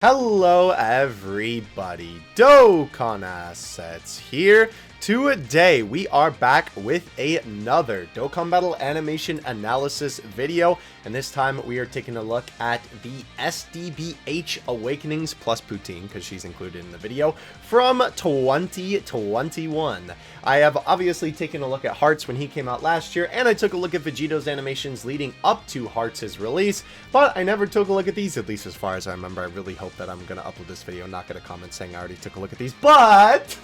Hello everybody, Dokkan Assets here. Today we are back with another Dokkan Battle animation analysis video, and this time we are taking a look at the SDBH Awakenings plus Poutine, because she's included in the video, from 2021. I have obviously taken a look at Hearts when he came out last year, and I took a look at Vegeta's animations leading up to Hearts' release, but I never took a look at these, at least as far as I remember. I really hope that I'm going to upload this video and not get a comment saying I already took a look at these, but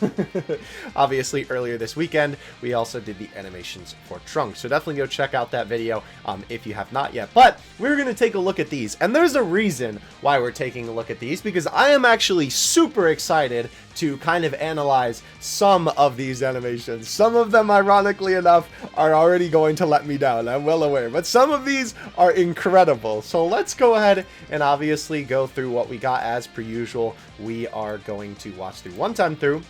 obviously earlier this weekend we also did the animations for Trunks, so definitely go check out that video if you have not yet. But we're going to take a look at these, and there's a reason why we're taking a look at these, because I am actually super excited to kind of analyze some of these animations. Some of them, ironically enough, are already going to let me down, I'm well aware, but some of these are incredible. So let's go ahead and obviously go through what we got. As per usual, we are going to watch through one time through,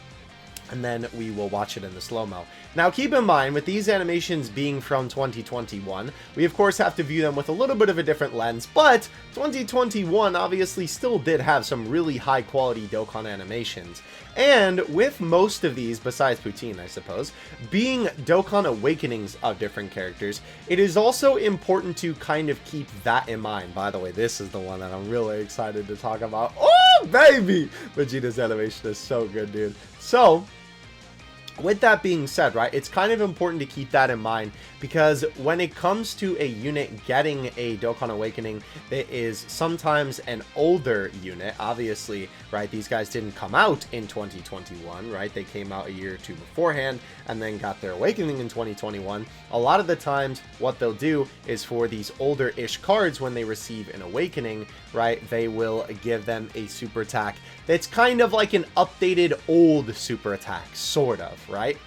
and then we will watch it in the slow-mo. Now keep in mind, with these animations being from 2021, we of course have to view them with a little bit of a different lens, but 2021 obviously still did have some really high quality Dokkan animations. And with most of these, besides Poutine I suppose, being Dokkan Awakenings of different characters, it is also important to kind of keep that in mind. By the way, this is the one that I'm really excited to talk about. Oh baby! Vegeta's animation is so good, dude. So with that being said, right, it's kind of important to keep that in mind, because when it comes to a unit getting a Dokkan Awakening that is sometimes an older unit, obviously, right, these guys didn't come out in 2021, right, they came out a year or two beforehand and then got their Awakening in 2021. A lot of the times what they'll do is, for these older-ish cards, when they receive an Awakening, right, they will give them a super attack that's kind of like an updated old super attack, sort of, right?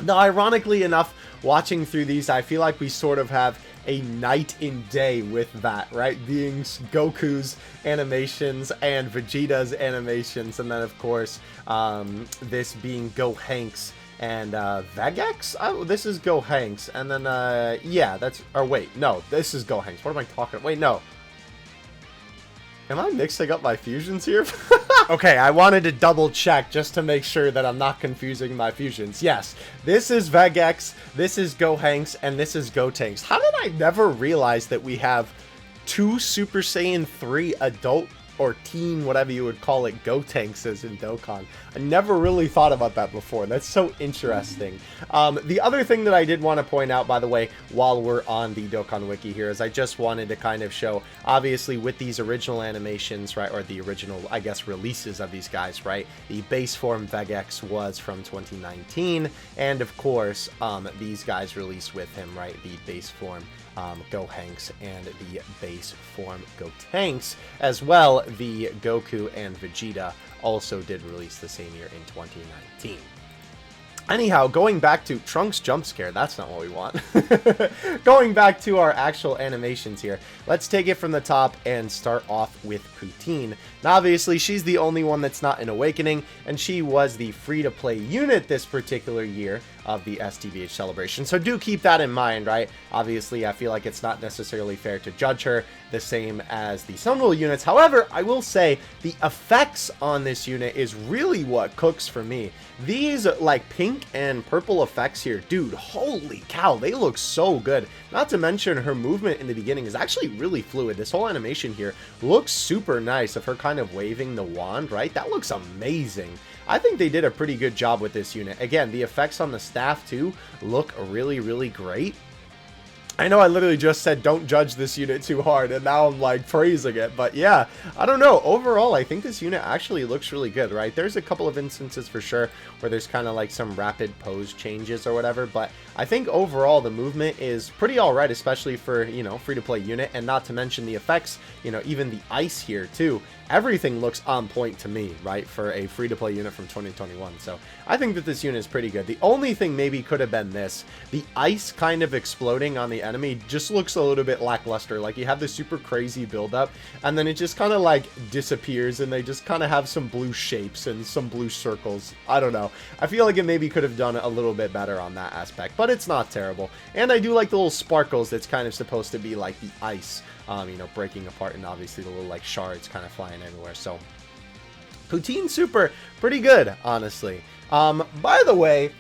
Now, ironically enough, watching through these, I feel like we sort of have a night and day with that, right? Being Goku's animations and Vegeta's animations, and then of course this being Gohanks and Vegex? Oh, this is Gohanks, and then yeah, that's, or wait, no, this is Gohanks. What am I talking? Wait, no. Am I mixing up my fusions here? Okay, I wanted to double check just to make sure that I'm not confusing my fusions. Yes, this is Vegex, this is Gohanks, and this is Gotenks. How did I never realize that we have two Super Saiyan 3 adult or teen, whatever you would call it, Gotenkses in Dokkan? I never really thought about that before. That's so interesting. The other thing that I did want to point out, by the way, while we're on the Dokkan Wiki here, is I just wanted to kind of show, obviously, with these original animations, right, or the original, I guess, releases of these guys, right, the base form Vegex was from 2019, and of course, these guys released with him, right, the base form Gohanks and the base form Gotenks, as well. The Goku and Vegeta also did release the same year in 2019. Anyhow, going back to Trunks jump scare, that's not what we want. Going back to our actual animations here, let's take it from the top and start off with Poutine. Now, obviously, she's the only one that's not an Awakening, and she was the free-to-play unit this particular year of the SDBH celebration. So do keep that in mind, right? Obviously, I feel like it's not necessarily fair to judge her the same as the Sunrule units. However, I will say the effects on this unit is really what cooks for me. These like pink and purple effects here, dude, holy cow, they look so good. Not to mention her movement in the beginning is actually really fluid. This whole animation here looks super nice of her kind of waving the wand, right? That looks amazing. I think they did a pretty good job with this unit. Again, the effects on the staff too look really, really great. I know I literally just said don't judge this unit too hard, and now I'm like praising it, but yeah, I don't know. Overall, I think this unit actually looks really good, right? There's a couple of instances for sure where there's kind of like some rapid pose changes or whatever, but I think overall the movement is pretty alright, especially for, you know, free-to-play unit, and not to mention the effects, you know, even the ice here too. Everything looks on point to me, right, for a free-to-play unit from 2021. So I think that this unit is pretty good. The only thing maybe could have been this. The ice kind of exploding on the enemy just looks a little bit lackluster. Like, you have this super crazy buildup, and then it just kind of, like, disappears, and they just kind of have some blue shapes and some blue circles. I don't know. I feel like it maybe could have done a little bit better on that aspect, but it's not terrible. And I do like the little sparkles that's kind of supposed to be like the ice you know, breaking apart, and obviously the little like shards kind of flying everywhere. So Poutine Super, pretty good, honestly. By the way,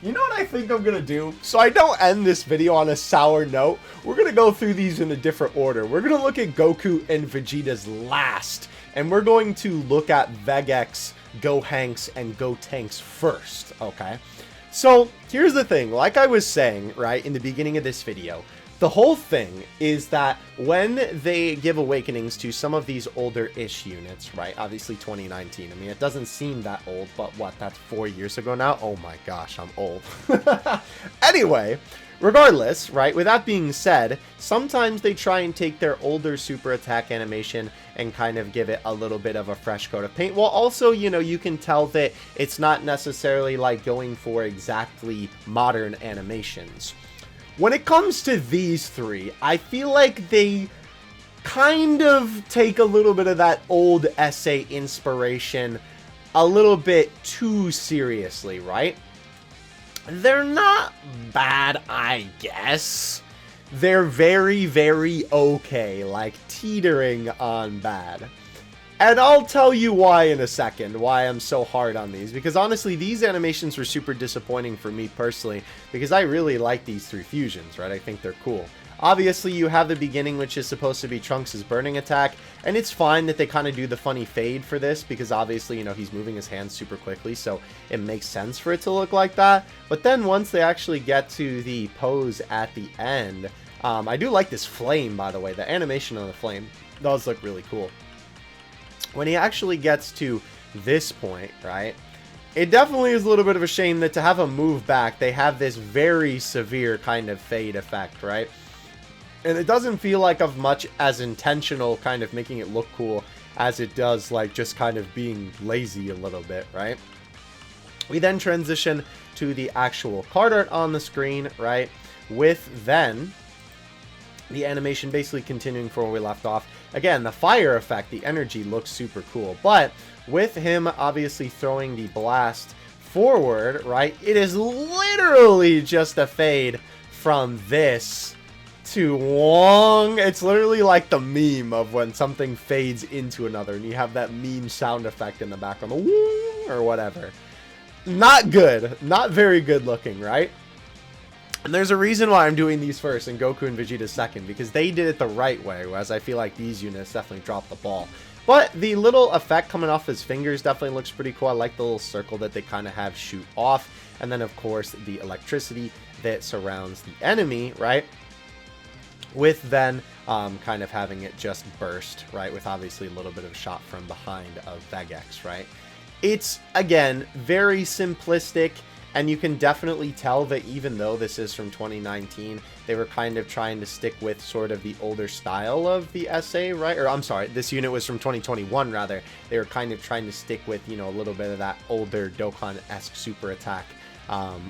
you know what I think I'm gonna do? So I don't end this video on a sour note. We're gonna go through these in a different order. We're gonna look at Goku and Vegeta's last, and we're going to look at Vegex, Gohanks, and Gotenks first, okay? So here's the thing, like I was saying, right, in the beginning of this video, the whole thing is that when they give awakenings to some of these older-ish units, right, obviously 2019, I mean, it doesn't seem that old, but what, that's 4 years ago now? Oh my gosh, I'm old. Anyway, regardless, right, with that being said, sometimes they try and take their older super attack animation and kind of give it a little bit of a fresh coat of paint, while also, you know, you can tell that it's not necessarily like going for exactly modern animations. When it comes to these three, I feel like they kind of take a little bit of that old SA inspiration a little bit too seriously, right? They're not bad, I guess. They're very, very okay, like teetering on bad. And I'll tell you why in a second, why I'm so hard on these. Because honestly, these animations were super disappointing for me personally, because I really like these three fusions, right? I think they're cool. Obviously, you have the beginning, which is supposed to be Trunks' burning attack, and it's fine that they kind of do the funny fade for this, because obviously, you know, he's moving his hands super quickly, so it makes sense for it to look like that. But then once they actually get to the pose at the end, I do like this flame, by the way. The animation on the flame does look really cool. When he actually gets to this point, right, it definitely is a little bit of a shame that to have him move back, they have this very severe kind of fade effect, right? And it doesn't feel like of much as intentional kind of making it look cool as it does like just kind of being lazy a little bit, right? We then transition to the actual card art on the screen, right? With then the animation basically continuing from where we left off. Again, the fire effect, the energy looks super cool. But with him obviously throwing the blast forward, right, it is literally just a fade from this to Wong. It's literally like the meme of when something fades into another and you have that meme sound effect in the background, the woo or whatever. Not good. Not very good looking, right? And there's a reason why I'm doing these first and Goku and Vegeta second, because they did it the right way, whereas I feel like these units definitely dropped the ball. But the little effect coming off his fingers definitely looks pretty cool. I like the little circle that they kind of have shoot off. And then, of course, the electricity that surrounds the enemy, right? With then kind of having it just burst, right? With obviously a little bit of a shot from behind of Vegex, right? It's, again, very simplistic. And you can definitely tell that even though this is from 2019, they were kind of trying to stick with sort of the older style of the SA, right? Or I'm sorry, this unit was from 2021, rather. They were kind of trying to stick with, you know, a little bit of that older Dokkan-esque super attack,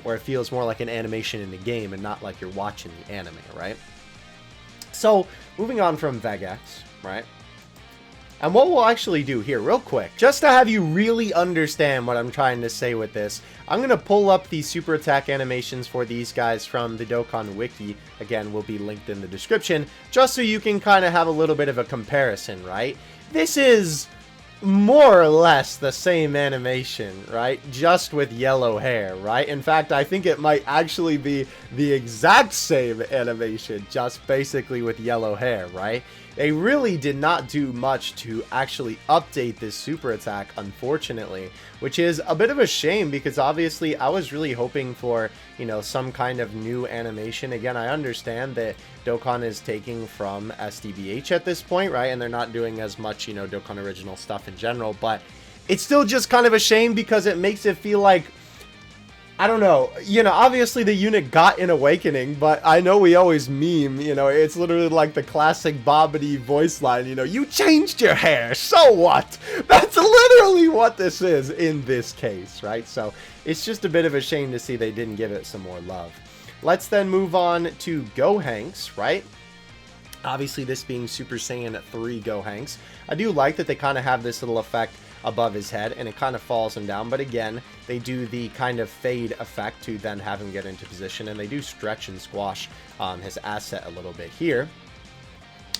where it feels more like an animation in the game and not like you're watching the anime, right? So, moving on from Vegex, right? And what we'll actually do here, real quick, just to have you really understand what I'm trying to say with this, I'm going to pull up the super attack animations for these guys from the Dokkan Wiki. Again, will be linked in the description, just so you can kind of have a little bit of a comparison, right? This is more or less the same animation, right? Just with yellow hair, right? In fact, I think it might actually be the exact same animation, just basically with yellow hair, right? They really did not do much to actually update this super attack, unfortunately, which is a bit of a shame because obviously I was really hoping for, you know, some kind of new animation. Again, I understand that Dokkan is taking from SDBH at this point, right? And they're not doing as much, you know, Dokkan original stuff in general, but it's still just kind of a shame because it makes it feel like, I don't know, you know, obviously the unit got an awakening, but I know we always meme, you know, it's literally like the classic Bobbity voice line, you know, you changed your hair, so what? That's literally what this is in this case, right? So it's just a bit of a shame to see they didn't give it some more love. Let's then move on to Gohanks, right? Obviously this being Super Saiyan 3 Gohanks. I do like that they kind of have this little effect above his head and it kind of falls him down, but again they do the kind of fade effect to then have him get into position, and they do stretch and squash his asset a little bit here.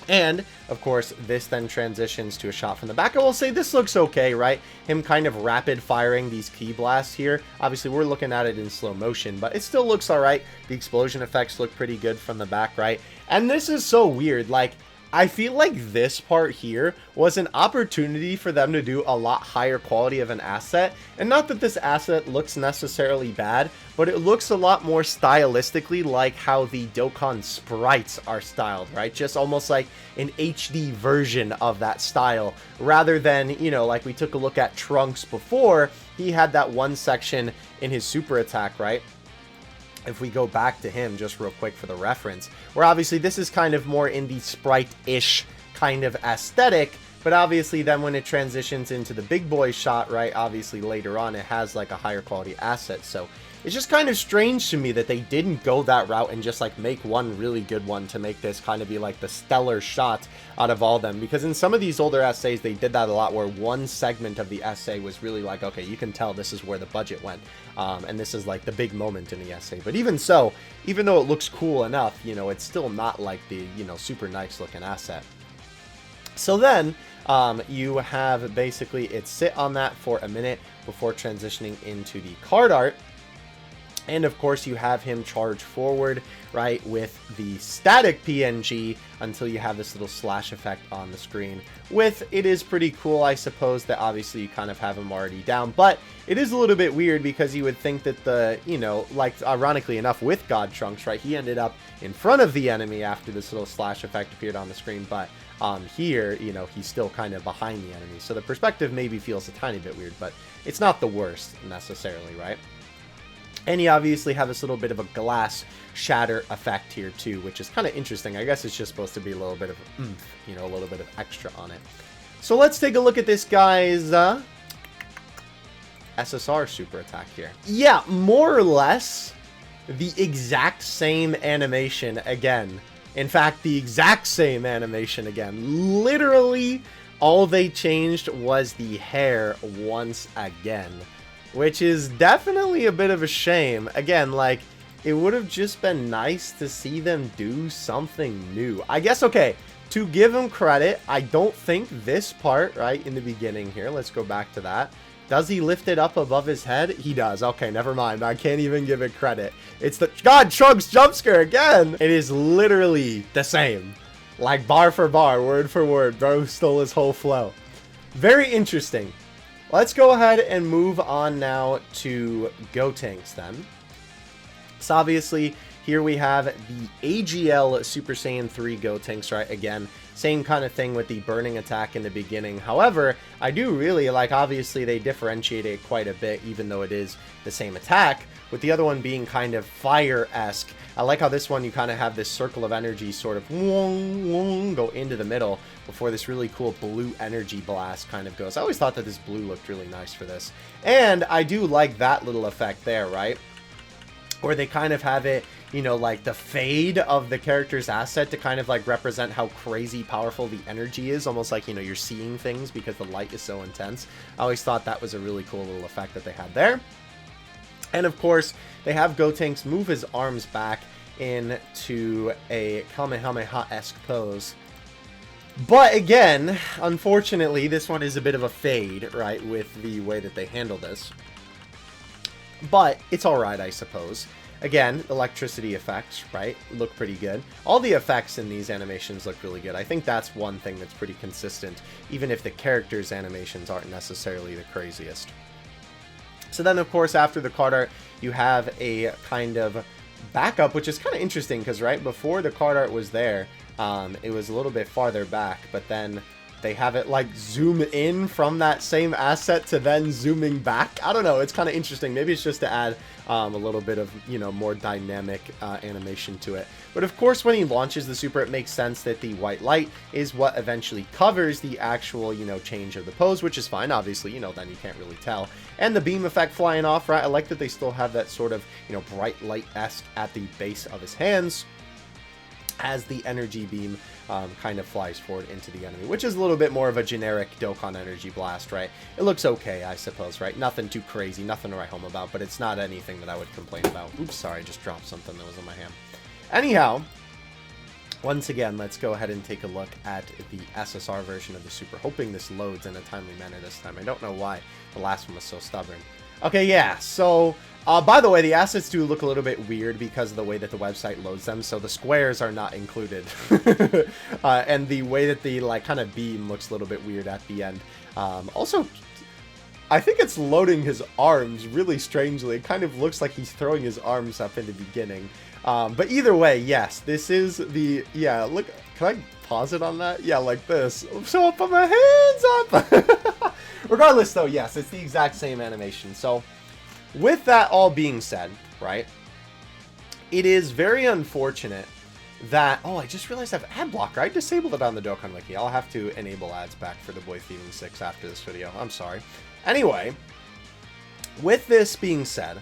And, of course, this then transitions to a shot from the back. I will say this looks okay, right? Him kind of rapid firing these ki blasts here. Obviously, we're looking at it in slow motion, but it still looks alright. The explosion effects look pretty good from the back, right? And this is so weird, like, I feel like this part here was an opportunity for them to do a lot higher quality of an asset. And not that this asset looks necessarily bad, but it looks a lot more stylistically like how the Dokkan sprites are styled, right? Just almost like an HD version of that style, rather than, you know, like we took a look at Trunks before. He had that one section in his super attack, right? If we go back to him just real quick for the reference, where obviously this is kind of more in the sprite-ish kind of aesthetic, but obviously then when it transitions into the big boy shot, right, obviously later on it has like a higher quality asset. So it's just kind of strange to me that they didn't go that route and just like make one really good one to make this kind of be like the stellar shot out of all of them. Because in some of these older essays, they did that a lot, where one segment of the essay was really like, okay, you can tell this is where the budget went. And this is like the big moment in the essay. But even so, even though it looks cool enough, you know, it's still not like the, you know, super nice looking asset. So then you have basically it sit on that for a minute before transitioning into the card art. And of course you have him charge forward, right, with the static PNG until you have this little slash effect on the screen. It is pretty cool, I suppose, that obviously you kind of have him already down, but it is a little bit weird because you would think that the, you know, like ironically enough with God Trunks, right, he ended up in front of the enemy after this little slash effect appeared on the screen, but here, you know, he's still kind of behind the enemy. So the perspective maybe feels a tiny bit weird, but it's not the worst necessarily, right? And you obviously have this little bit of a glass shatter effect here too, which is kind of interesting. I guess it's just supposed to be a little bit of oomph, you know, a little bit of extra on it. So let's take a look at this guy's SSR super attack here. Yeah, more or less the exact same animation again. In fact, the exact same animation again. Literally, all they changed was the hair once again. Which is definitely a bit of a shame. Again, like, it would have just been nice to see them do something new. I guess, okay, to give him credit, I don't think this part, right, in the beginning here, let's go back to that. Does he lift it up above his head? He does. Okay, never mind. I can't even give it credit. It's the God Trunks jump scare again. It is literally the same. Like, bar for bar, word for word. Bro stole his whole flow. Very interesting. Let's go ahead and move on now to Gotenks then. So obviously, here we have the AGL Super Saiyan 3 Gotenks, right? Again, same kind of thing with the burning attack in the beginning. However, I do really like, obviously, they differentiate it quite a bit, even though it is the same attack, with the other one being kind of fire-esque. I like how this one, you kind of have this circle of energy sort of go into the middle before this really cool blue energy blast kind of goes. I always thought that this blue looked really nice for this. And I do like that little effect there, right? Where they kind of have it, you know, like the fade of the character's asset to kind of like represent how crazy powerful the energy is. Almost like, you know, you're seeing things because the light is so intense. I always thought that was a really cool little effect that they had there. And of course, they have Gotenks move his arms back into a Kamehameha-esque pose. But again, unfortunately, this one is a bit of a fade, right, with the way that they handle this. But it's alright, I suppose. Again, electricity effects, right, look pretty good. All the effects in these animations look really good. I think that's one thing that's pretty consistent, even if the characters' animations aren't necessarily the craziest. So then, of course, after the card art, you have a kind of backup, which is kind of interesting because, right, before the card art was there, it was a little bit farther back, but then they have it, like, zoom in from that same asset to then zooming back. I don't know. It's kind of interesting. Maybe it's just to add a little bit of, you know, more dynamic animation to it. But, of course, when he launches the super, it makes sense that the white light is what eventually covers the actual, you know, change of the pose, which is fine. Obviously, you know, then you can't really tell. And the beam effect flying off, right? I like that they still have that sort of, you know, bright light-esque at the base of his hands as the energy beam kind of flies forward into the enemy, which is a little bit more of a generic Dokkan energy blast, right? It looks okay, I suppose, right? Nothing too crazy, nothing to write home about, but it's not anything that I would complain about. Oops, sorry, I just dropped something that was in my hand. Anyhow, Once again, let's go ahead and take a look at the SSR version of the Super, hoping this loads in a timely manner this time. I don't know why the last one was so stubborn. Okay, yeah, so, by the way, the assets do look a little bit weird because of the way that the website loads them, so the squares are not included. And the way that the, like, kind of beam looks a little bit weird at the end. Also, I think it's loading his arms really strangely. It kind of looks like he's throwing his arms up in the beginning. But either way, yes, this is the, yeah, look, can I pause it on that? Yeah, like this. So I'll put my hands up. Regardless, though, yes, it's the exact same animation. So with that all being said, right, it is very unfortunate that, oh, I just realized I have ad blocker. I disabled it on the Dokkan Wiki. I'll have to enable ads back for the Boy Thieving 6 after this video. I'm sorry. Anyway, with this being said,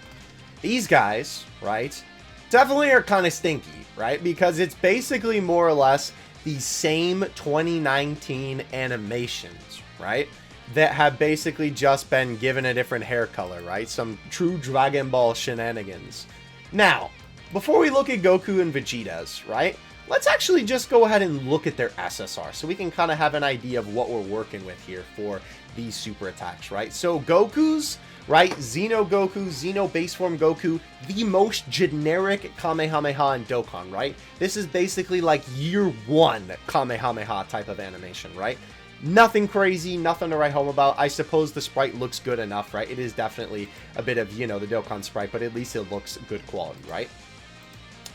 these guys, right, definitely are kind of stinky, right? Because it's basically more or less the same 2019 animations, right? That have basically just been given a different hair color, right? Some true Dragon Ball shenanigans. Now, before we look at Goku and Vegeta's, right? Let's actually just go ahead and look at their SSR so we can kind of have an idea of what we're working with here for these super attacks, right? So Goku's, right, XENO Goku, XENO base form Goku, the most generic Kamehameha in Dokkan, right? This is basically like year one Kamehameha type of animation, right? Nothing crazy, nothing to write home about. I suppose the sprite looks good enough, right? It is definitely a bit of, you know, the Dokkan sprite, but at least it looks good quality, right?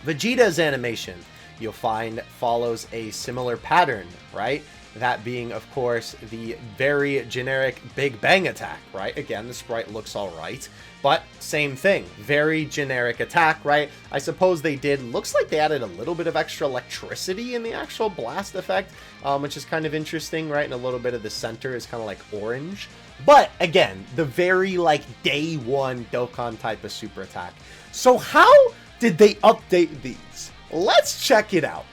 Vegeta's animation, you'll find, follows a similar pattern, right? That being, of course, the very generic Big Bang attack, right? Again, the sprite looks all right, but same thing. Very generic attack, right? I suppose they did, looks like they added a little bit of extra electricity in the actual blast effect, which is kind of interesting, right? And a little bit of the center is kind of like orange. But, again, the very, like, day one Dokkan type of super attack. So how did they update these? Let's check it out.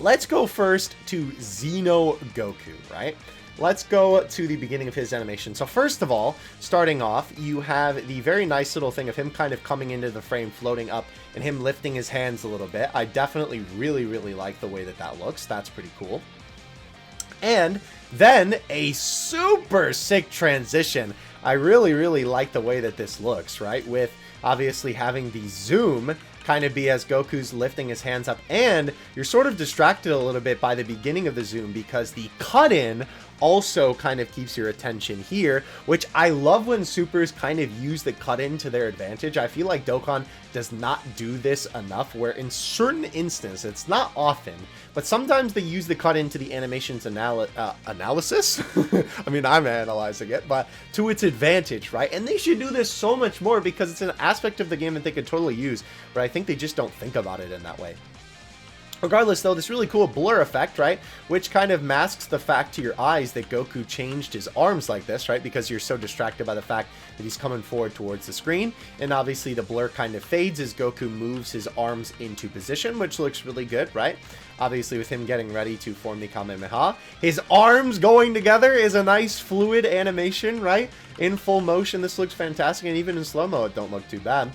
Let's go first to XENO Goku, right? Let's go to the beginning of his animation. So first of all, starting off, you have the very nice little thing of him kind of coming into the frame, floating up, and him lifting his hands a little bit. I definitely really like the way that that looks. That's pretty cool. And then a super sick transition. I really like the way that this looks, right? With obviously having the zoom kind of be as Goku's lifting his hands up, and you're sort of distracted a little bit by the beginning of the zoom because the cut-in also kind of keeps your attention here, which I love when supers kind of use the cut-in to their advantage. I feel like Dokkan does not do this enough, where in certain instances, it's not often, but sometimes they use the cut-in to the animation's analysis. I mean, I'm analyzing it, but to its advantage, right? And they should do this so much more because it's an aspect of the game that they could totally use, but I think they just don't think about it in that way. Regardless, though, this really cool blur effect, right, which kind of masks the fact to your eyes that Goku changed his arms like this, right, because you're so distracted by the fact that he's coming forward towards the screen. And obviously the blur kind of fades as Goku moves his arms into position, which looks really good, right? Obviously with him getting ready to form the Kamehameha. His arms going together is a nice fluid animation, right? In full motion, this looks fantastic, and even in slow-mo, it don't look too bad.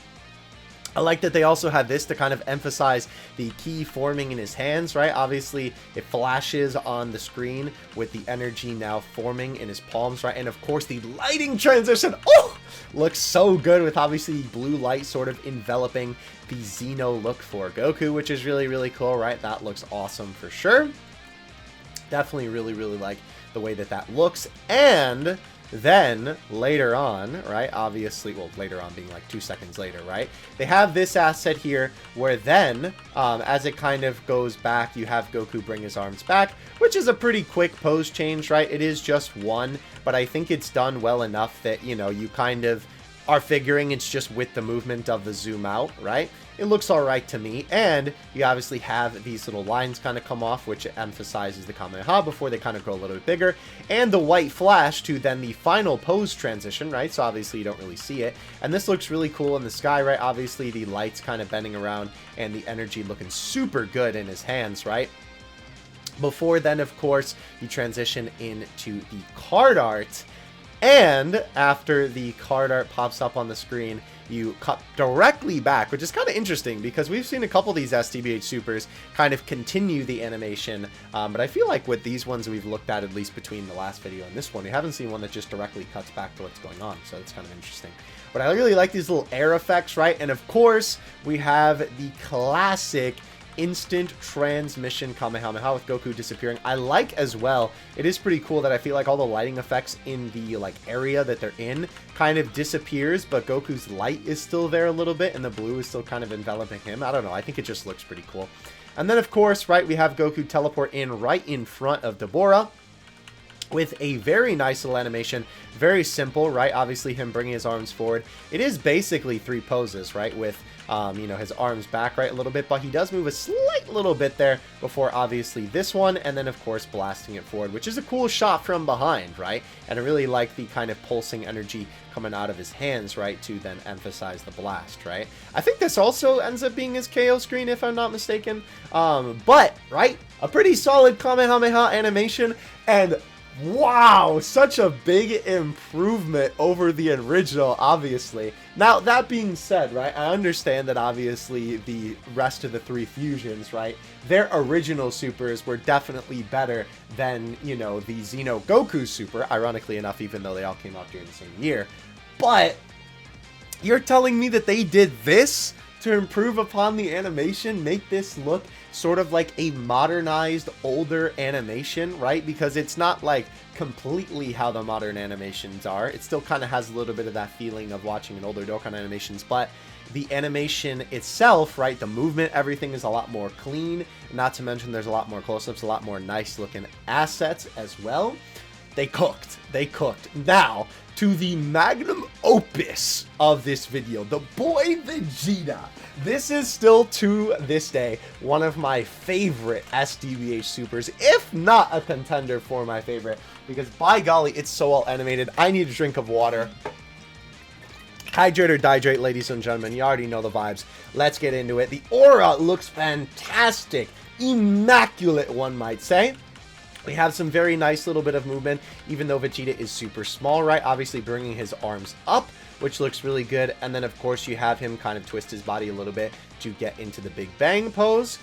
I like that they also have this to kind of emphasize the ki forming in his hands, right? Obviously, it flashes on the screen with the energy now forming in his palms, right? And of course, the lighting transition, oh, looks so good with obviously blue light sort of enveloping the XENO look for Goku, which is really cool, right? That looks awesome for sure. Definitely really like the way that that looks. And then later on, right, obviously, well, later on being like 2 seconds later, right, they have this asset here where then as it kind of goes back, you have Goku bring his arms back, which is a pretty quick pose change, right? It is just one, but I think it's done well enough that, you know, you kind of are figuring it's just with the movement of the zoom out, right? It looks all right to me, and you obviously have these little lines kind of come off, which emphasizes the Kamehameha before they kind of grow a little bit bigger, and the white flash to then the final pose transition, right? So obviously you don't really see it, and this looks really cool in the sky, right? Obviously the lights kind of bending around and the energy looking super good in his hands, right? Before then, of course, you transition into the card art. And after the card art pops up on the screen, you cut directly back, which is kind of interesting because we've seen a couple of these SDBH supers kind of continue the animation, but I feel like with these ones we've looked at least between the last video and this one, we haven't seen one that just directly cuts back to what's going on, so it's kind of interesting. But I really like these little air effects, right? And of course, we have the classic instant transmission Kamehameha with Goku disappearing. I like as well, it is pretty cool that I feel like all the lighting effects in the like area that they're in kind of disappears, but Goku's light is still there a little bit and the blue is still kind of enveloping him. I don't know, I think it just looks pretty cool. And then of course, right, we have Goku teleport in right in front of Deborah with a very nice little animation. Very simple, right? Obviously him bringing his arms forward. It is basically 3 poses, right? With, you know, his arms back, right, a little bit, but he does move a slight little bit there before obviously this one, and then of course blasting it forward, which is a cool shot from behind, right? And I really like the kind of pulsing energy coming out of his hands, right, to then emphasize the blast, right? I think this also ends up being his KO screen, if I'm not mistaken. But, right, a pretty solid Kamehameha animation, and wow, such a big improvement over the original, obviously. Now, that being said, right, I understand that obviously the rest of the 3 fusions, right, their original supers were definitely better than, you know, the XENO Goku super, ironically enough, even though they all came out during the same year. But you're telling me that they did this to improve upon the animation, make this look sort of like a modernized, older animation, right? Because it's not like completely how the modern animations are. It still kind of has a little bit of that feeling of watching an older Dokkan animations, but the animation itself, right, the movement, everything is a lot more clean. Not to mention there's a lot more close-ups, a lot more nice looking assets as well. They cooked. They cooked. Now, to the magnum opus of this video, the boy Vegeta. This is still, to this day, one of my favorite SDBH supers, if not a contender for my favorite, because by golly, it's so well animated. I need a drink of water. Hydrate or dihydrate, ladies and gentlemen. You already know the vibes. Let's get into it. The aura looks fantastic. Immaculate, one might say. We have some very nice little bit of movement, even though Vegeta is super small, right? Obviously bringing his arms up, which looks really good. And then, of course, you have him kind of twist his body a little bit to get into the Big Bang pose.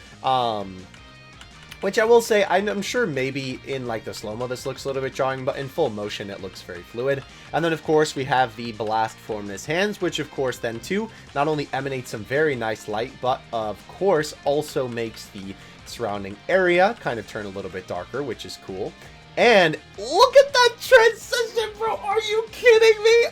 Which I will say, I'm sure maybe in like the slow-mo this looks a little bit jarring, but in full motion it looks very fluid. And then, of course, we have the blast form in his hands, which, of course, then too, not only emanates some very nice light, but, of course, also makes the surrounding area kind of turn a little bit darker, which is cool. And look at that transition, bro! Are you kidding me?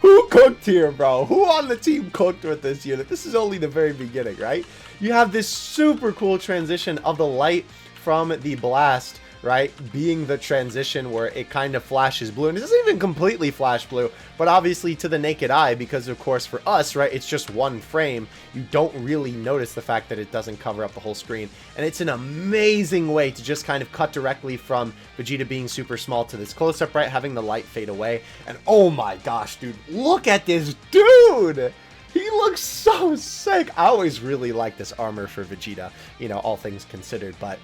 Who cooked here, bro? Who on the team cooked with this unit? This is only the very beginning, right? You have this super cool transition of the light from the blast, right, being the transition where it kind of flashes blue, and it doesn't even completely flash blue, but obviously to the naked eye, because of course for us, right, it's just one frame, you don't really notice the fact that it doesn't cover up the whole screen. And it's an amazing way to just kind of cut directly from Vegeta being super small to this close-up, right, having the light fade away. And oh my gosh, dude, look at this dude! He looks so sick. I always really like this armor for Vegeta, you know, all things considered, but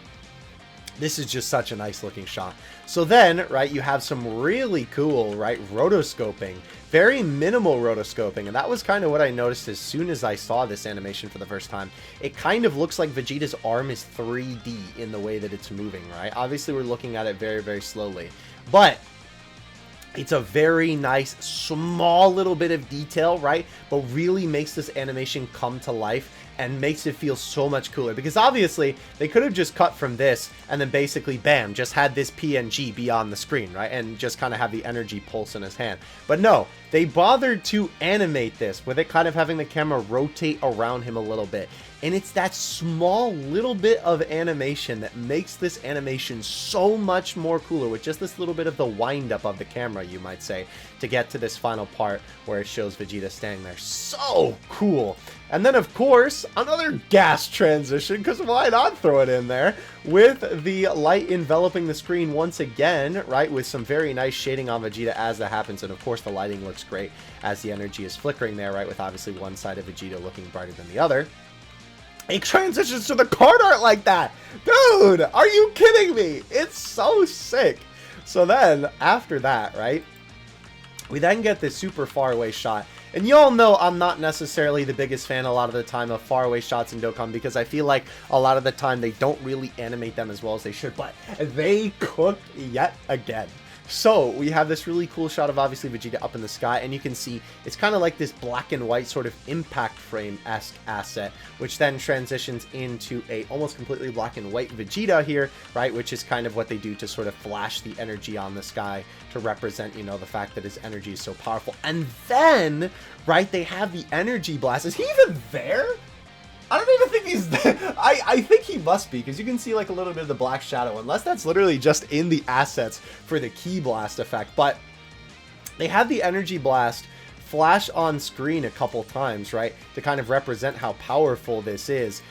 this is just such a nice looking shot. So then, right, you have some really cool, right, rotoscoping. Very minimal rotoscoping, and that was kind of what I noticed as soon as I saw this animation for the first time. It kind of looks like Vegeta's arm is 3D in the way that it's moving, right? Obviously, we're looking at it very, very slowly, but it's a very nice, small little bit of detail, right? But really makes this animation come to life and makes it feel so much cooler. Because obviously, they could have just cut from this and then basically, bam, just had this PNG be on the screen, right? And just kind of have the energy pulse in his hand. But no, they bothered to animate this with it kind of having the camera rotate around him a little bit. And it's that small little bit of animation that makes this animation so much more cooler, with just this little bit of the wind up of the camera, you might say, to get to this final part where it shows Vegeta standing there. So cool. And then, of course, another gas transition, because why not throw it in there, with the light enveloping the screen once again, right, with some very nice shading on Vegeta as that happens. And of course, the lighting looks great as the energy is flickering there, right, with obviously one side of Vegeta looking brighter than the other. It transitions to the card art like that. Dude, are you kidding me? It's so sick. So then, after that, right, We then get this super far away shot, and y'all know I'm not necessarily the biggest fan a lot of the time of far away shots in Dokkan, because I feel like a lot of the time they don't really animate them as well as they should, but they cooked yet again. So we have this really cool shot of obviously Vegeta up in the sky, and you can see it's kind of like this black and white sort of impact frame-esque asset, which then transitions into a almost completely black and white Vegeta here, right, which is kind of what they do to sort of flash the energy on the sky to represent, you know, the fact that his energy is so powerful. And then, right, they have the energy blast. Is he even there? I don't even think he's there. I think he must be, because you can see like a little bit of the black shadow, unless that's literally just in the assets for the Ki Blast effect. But they have the energy blast flash on screen a couple times, right, to kind of represent how powerful this is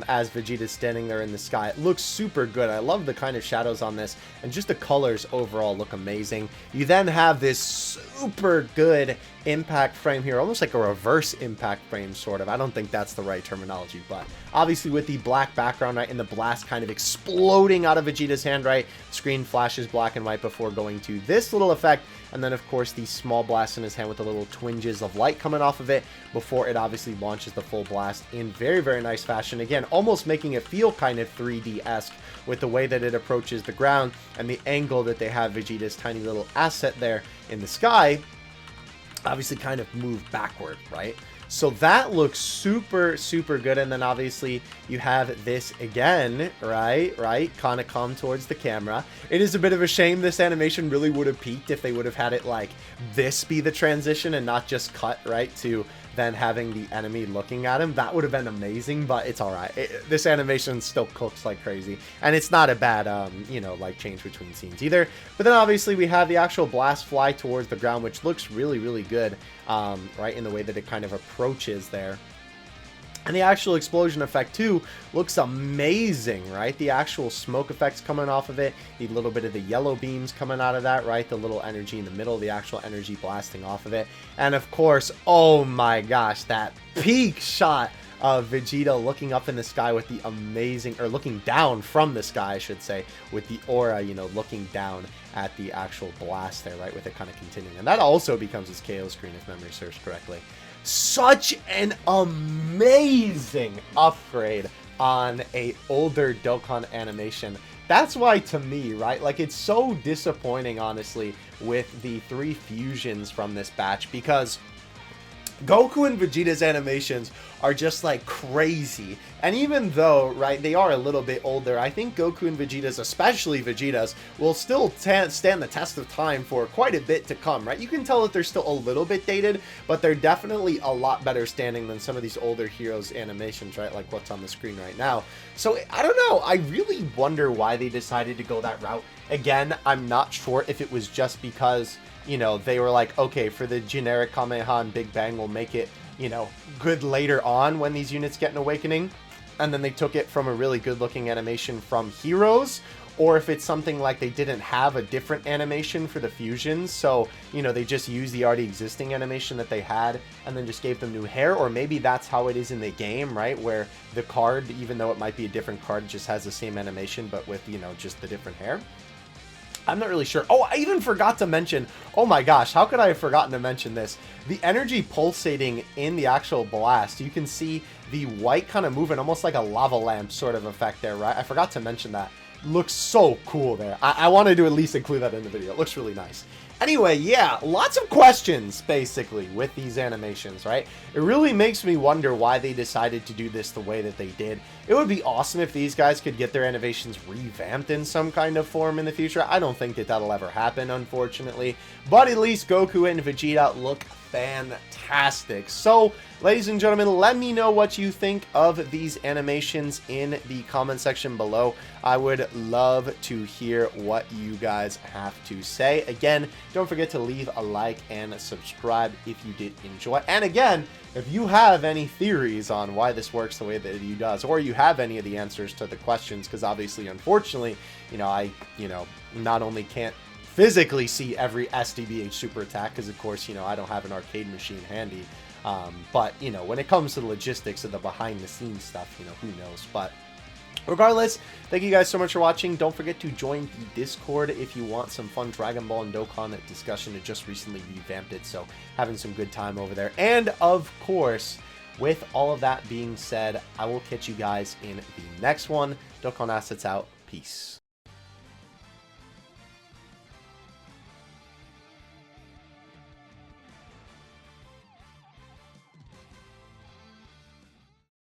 as Vegeta's standing there in the sky. It looks super good. I love the kind of shadows on this, and just the colors overall look amazing. You then have this super good impact frame here, almost like a reverse impact frame, sort of. I don't think that's the right terminology, but obviously with the black background, right, and the blast kind of exploding out of Vegeta's hand, right, screen flashes black and white before going to this little effect, and then of course the small blast in his hand with the little twinges of light coming off of it before it obviously launches the full blast in very, very nice fashion. Again, almost making it feel kind of 3D-esque with the way that it approaches the ground and the angle that they have Vegeta's tiny little asset there in the sky obviously kind of move backward, right? So that looks super, super good. And then obviously you have this again, right, kind of come towards the camera. It is a bit of a shame this animation really would have peaked if they would have had it like this be the transition and not just cut, right, to then having the enemy looking at him. That would have been amazing, but it's all right. This animation still cooks like crazy, and it's not a bad, you know, like change between scenes either. But then obviously we have the actual blast fly towards the ground, which looks really, really good, right, in the way that it kind of approaches there. And the actual explosion effect too looks amazing, right? The actual smoke effects coming off of it, the little bit of the yellow beams coming out of that, right? The little energy in the middle, the actual energy blasting off of it. And of course, oh my gosh, that peak shot of Vegeta looking up in the sky with the amazing, or looking down from the sky, I should say, with the aura, you know, looking down at the actual blast there, right? With it kind of continuing. And that also becomes his KO screen if memory serves correctly. Such an amazing upgrade on a older Dokkan animation. That's why, to me, right, like, it's so disappointing, honestly, with the 3 fusions from this batch, because Goku and Vegeta's animations are just like crazy. And even though, right, they are a little bit older, I think Goku and Vegeta's, especially Vegeta's, will still stand the test of time for quite a bit to come, right? You can tell that they're still a little bit dated, but they're definitely a lot better standing than some of these older heroes' animations, right? Like what's on the screen right now. So, I don't know. I really wonder why they decided to go that route. Again, I'm not sure if it was just because, you know, they were like, okay, for the generic Kamehameha and Big Bang, we'll make it, you know, good later on when these units get an awakening. And then they took it from a really good looking animation from Heroes, or if it's something like they didn't have a different animation for the fusions, so, you know, they just used the already existing animation that they had and then just gave them new hair. Or maybe that's how it is in the game, right, where the card, even though it might be a different card, just has the same animation but with, you know, just the different hair. I'm not really sure. Oh, I even forgot to mention, oh my gosh, how could I have forgotten to mention this? The energy pulsating in the actual blast, you can see the white kind of moving, almost like a lava lamp sort of effect there, right? I forgot to mention that. Looks so cool there. I wanted to at least include that in the video. It looks really nice. Anyway, yeah, lots of questions, basically, with these animations, right? It really makes me wonder why they decided to do this the way that they did. It would be awesome if these guys could get their animations revamped in some kind of form in the future. I don't think that that'll ever happen, unfortunately. But at least Goku and Vegeta look fantastic. So, ladies and gentlemen, let me know what you think of these animations in the comment section below. I would love to hear what you guys have to say. Again, don't forget to leave a like and subscribe if you did enjoy. And again, if you have any theories on why this works the way that it does, or you have any of the answers to the questions, because obviously, unfortunately, you know, I not only can't physically see every SDBH super attack, because of course, you know, I don't have an arcade machine handy, but, you know, when it comes to the logistics of the behind the scenes stuff, you know, who knows. But Regardless, thank you guys so much for watching. Don't forget to join the Discord if you want some fun Dragon Ball and Dokkan discussion. It just recently revamped it, so having some good time over there. And of course, with all of that being said, I will catch you guys in the next one. Dokkan Assets out. Peace.